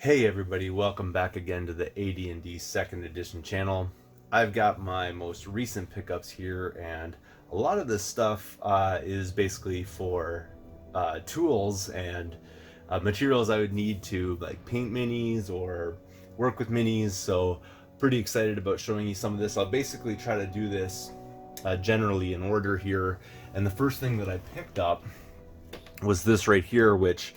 Hey everybody, welcome back again to the AD&D 2nd edition channel. I've got my most recent pickups here, and a lot of this stuff is basically for tools and materials I would need to like paint minis or work with minis, so pretty excited about showing you some of this. I'll basically try to do this generally in order here, and the first thing that I picked up was this right here, which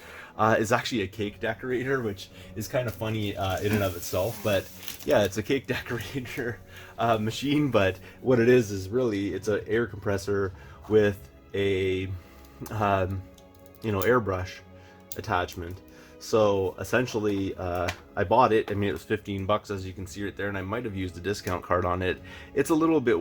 is actually a cake decorator, which is kind of funny in and of itself. But yeah, it's a cake decorator machine. But what it is really it's an air compressor with a airbrush attachment. So essentially, I bought it. I mean, it was 15 bucks, as you can see right there, and I might have used a discount card on it. It's a little bit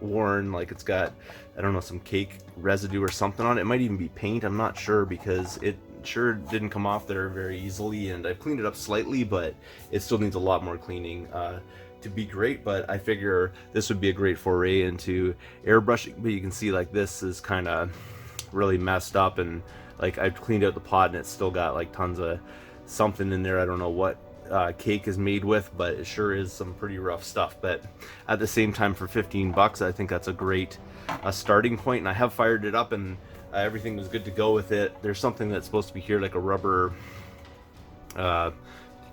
worn, like it's got, I don't know, some cake residue or something on it. It might even be paint, I'm not sure, because it sure didn't come off there very easily, and I've cleaned it up slightly, but it still needs a lot more cleaning to be great. But I figure this would be a great foray into airbrushing. But you can see, like, this is kind of really messed up, and like I've cleaned out the pot and it's still got like tons of something in there. I don't know what cake is made with, but it sure is some pretty rough stuff. But at the same time, for 15 bucks, I think that's a great starting point. And I have fired it up, and everything was good to go with it. There's something that's supposed to be here, like a rubber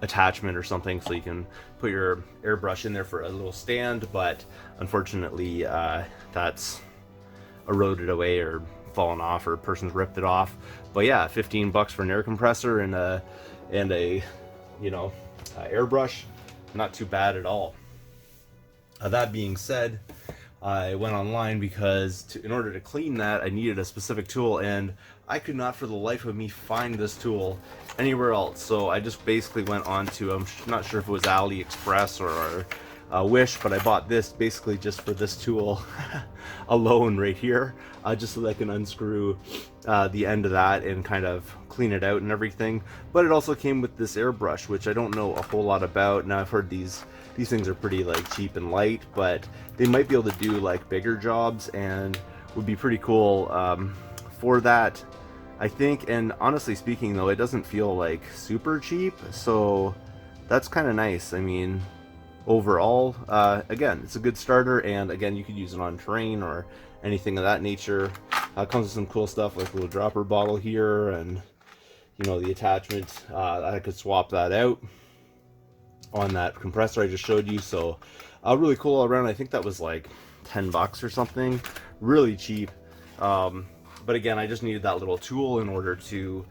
attachment or something, so you can put your airbrush in there for a little stand, but unfortunately that's eroded away or fallen off, or a person's ripped it off. But yeah, 15 bucks for an air compressor and a airbrush, not too bad at all. That being said, I went online because in order to clean that, I needed a specific tool, and I could not for the life of me find this tool anywhere else. So I just basically went on to, I'm not sure if it was AliExpress or Wish, but I bought this basically just for this tool alone right here, just so that I can unscrew the end of that and kind of clean it out and everything. But it also came with this airbrush, which I don't know a whole lot about. Now I've heard these things are pretty like cheap and light, but they might be able to do like bigger jobs and would be pretty cool for that, I think. And honestly speaking though, it doesn't feel like super cheap, so that's kind of nice. I mean, overall, again, it's a good starter, and again, you could use it on terrain or anything of that nature. Comes with some cool stuff like a little dropper bottle here, and the attachment, I could swap that out on that compressor I just showed you. So really cool all around. I think that was like 10 bucks or something, really cheap. But again, I just needed that little tool in order to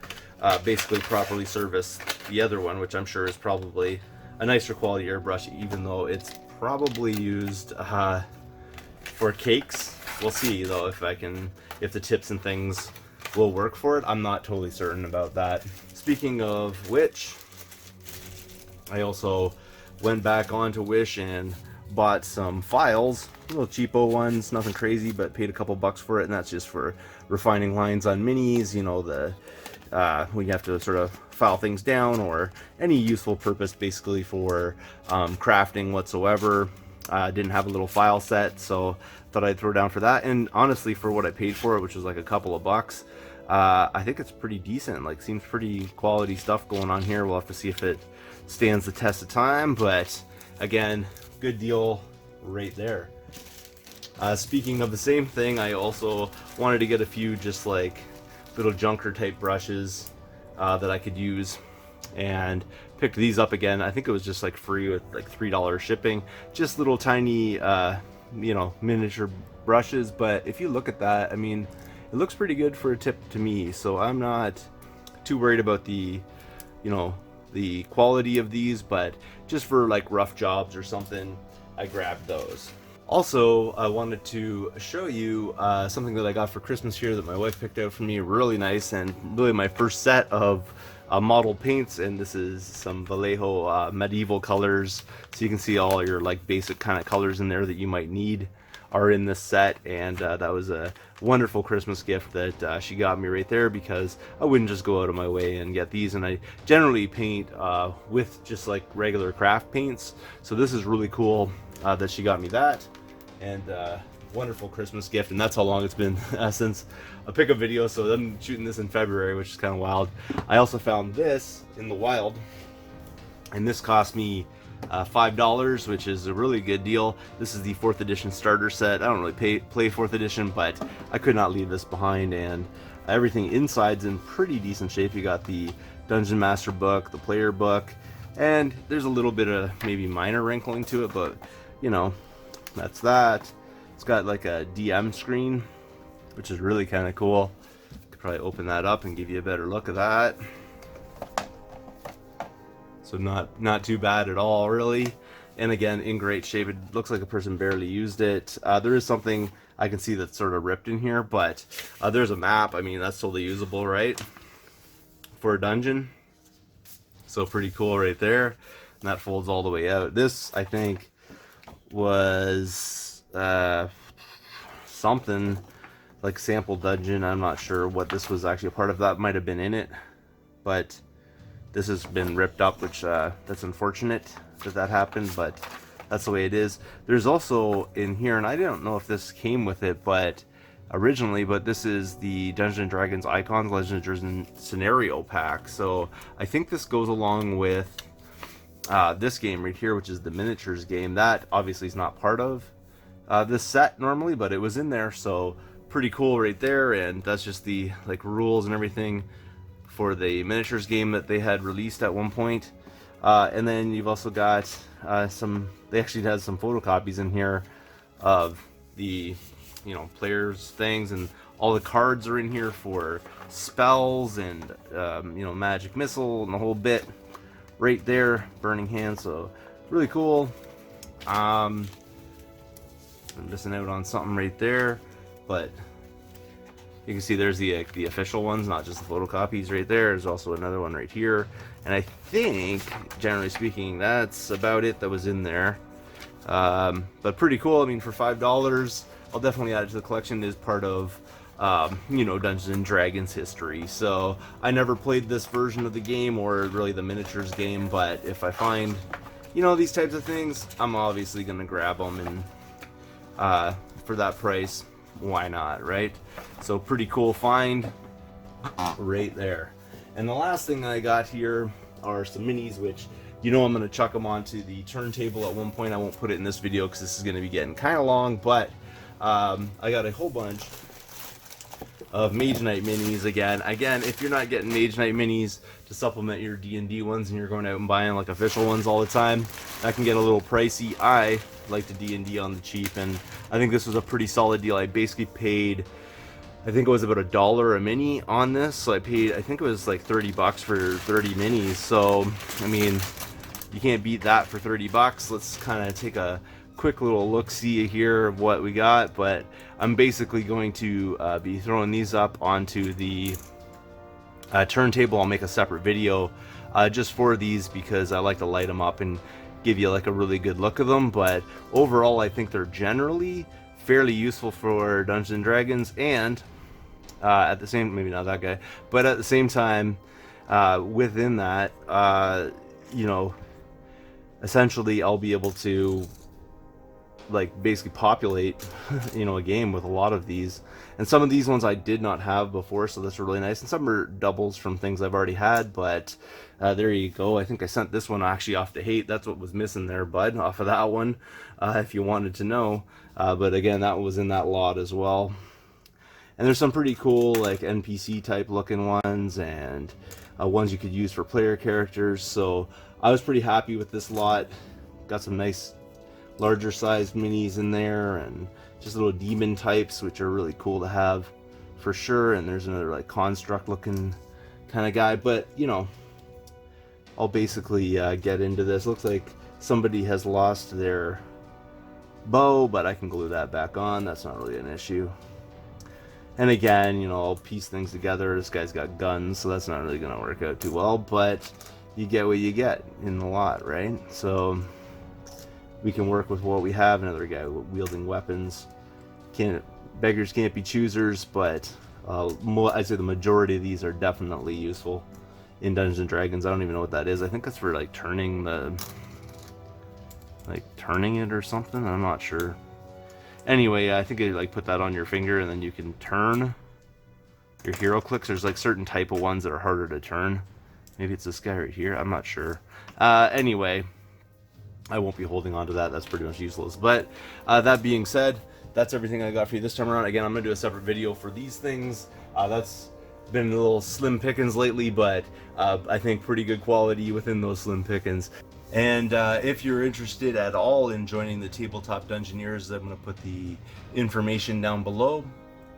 basically properly service the other one, which I'm sure is probably a nicer quality airbrush, even though it's probably used for cakes. We'll see though if the tips and things will work for it. I'm not totally certain about that. Speaking of which, I also went back onto Wish and bought some files, little cheapo ones, nothing crazy, but paid a couple bucks for it, and that's just for refining lines on minis, when you have to sort of file things down, or any useful purpose basically for crafting whatsoever. Didn't have a little file set, so thought I'd throw down for that. And honestly, for what I paid for it, which was like a couple of bucks, I think it's pretty decent. Like, seems pretty quality stuff going on here. We'll have to see if it stands the test of time, but again, good deal right there. Speaking of the same thing, I also wanted to get a few just like little junker type brushes that I could use, and picked these up again. I think it was just like free with like $3 shipping. Just little tiny miniature brushes, but if you look at that, I mean, it looks pretty good for a tip to me, so I'm not too worried about the quality of these, but just for like rough jobs or something, I grabbed those. Also, I wanted to show you something that I got for Christmas here that my wife picked out for me. Really nice, and really my first set of model paints. And this is some Vallejo medieval colors, so you can see all your like basic kind of colors in there that you might need are in this set. And that was a wonderful Christmas gift that she got me right there, because I wouldn't just go out of my way and get these, and I generally paint with just like regular craft paints, so this is really cool that she got me that. And wonderful Christmas gift, and that's how long it's been since a pickup video, so I'm shooting this in February, which is kind of wild. I also found this in the wild, and this cost me $5, which is a really good deal. This is the 4th edition starter set. I don't really play 4th edition, but I could not leave this behind, and everything inside's in pretty decent shape. You got the Dungeon Master book, the player book, and there's a little bit of maybe minor wrinkling to it, but you know, that's that. It's got like a DM screen, which is really kind of cool. Could probably open that up and give you a better look at that. So not too bad at all, really. And again, in great shape. It looks like a person barely used it. There is something I can see that's sort of ripped in here, but there's a map. I mean, that's totally usable, right? For a dungeon. So pretty cool right there. And that folds all the way out. This, I think, was something like sample dungeon. I'm not sure what this was actually a part of. That might have been in it, but this has been ripped up, which that's unfortunate that happened, but that's the way it is. There's also in here, and I don't know if this came with it, but originally, but this is the Dungeons & Dragons Icons Legends Scenario Pack. So I think this goes along with this game right here, which is the miniatures game. That obviously is not part of this set normally, but it was in there, so pretty cool right there. And that's just the like rules and everything for the miniatures game that they had released at one point. And then you've also got they actually had some photocopies in here of the, you know, players things, and all the cards are in here for spells and you know, magic missile and the whole bit right there. Burning Hand, so really cool. I'm missing out on something right there, but you can see there's the official ones, not just the photocopies right there. There's also another one right here, and I think, generally speaking, that's about it that was in there. But pretty cool. I mean, for $5, I'll definitely add it to the collection. It is part of you know, Dungeons and Dragons history. So I never played this version of the game, or really the miniatures game, but if I find, you know, these types of things, I'm obviously gonna grab them, and for that price, why not, right? So pretty cool find right there. And the last thing I got here are some minis, which, you know, I'm going to chuck them onto the turntable at one point. I won't put it in this video because this is going to be getting kind of long, but I got a whole bunch of Mage Knight minis again. If you're not getting Mage Knight minis to supplement your D&D ones, and you're going out and buying like official ones all the time, that can get a little pricey. I like the D&D on the cheap, and I think this was a pretty solid deal. I basically paid, I think it was about $1 a mini on this, so I paid, I think it was like $30 for 30 minis. So I mean, you can't beat that for $30. Let's kind of take a quick little look-see here of what we got, but I'm basically going to be throwing these up onto the turntable. I'll make a separate video just for these, because I like to light them up and give you like a really good look of them. But overall, I think they're generally fairly useful for Dungeons and Dragons, and at the same, maybe not that guy, but at the same time, within that, you know, essentially I'll be able to like basically populate you know, a game with a lot of these. And some of these ones I did not have before, so that's really nice. And some are doubles from things I've already had, but there you go. I think I sent this one actually off to Hate. That's what was missing there, bud, off of that one, if you wanted to know. But again, that was in that lot as well. And there's some pretty cool like NPC type looking ones, and ones you could use for player characters. So I was pretty happy with this lot. Got some nice larger sized minis in there, and just little demon types, which are really cool to have for sure. And there's another like construct looking kind of guy, but you know, I'll basically get into this. Looks like somebody has lost their bow, but I can glue that back on. That's not really an issue. And again, you know, I'll piece things together. This guy's got guns, so that's not really going to work out too well, but you get what you get in the lot, right? So we can work with what we have. Another guy wielding weapons. Beggars can't be choosers, but I'd say the majority of these are definitely useful in Dungeons and Dragons. I don't even know what that is. I think that's for like turning it or something. I'm not sure. Anyway, I think you like put that on your finger, and then you can turn your hero clicks. There's like certain type of ones that are harder to turn Maybe it's this guy right here. I'm not sure. Anyway, I won't be holding on to that. That's pretty much useless. But that being said, that's everything I got for you this time around. Again, I'm going to do a separate video for these things. That's been a little slim pickings lately, but I think pretty good quality within those slim pickings. And if you're interested at all in joining the Tabletop Dungeoneers, I'm going to put the information down below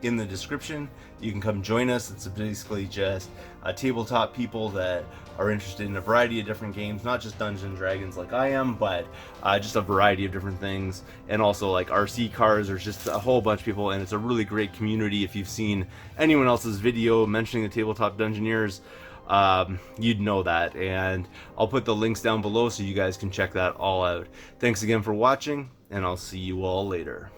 in the description. You can come join us. It's basically just tabletop people that are interested in a variety of different games, not just Dungeons and Dragons like I am, but just a variety of different things, and also like RC cars. There's just a whole bunch of people, and it's a really great community. If you've seen anyone else's video mentioning the Tabletop Dungeoneers, you'd know that, and I'll put the links down below so you guys can check that all out. Thanks again for watching, and I'll see you all later.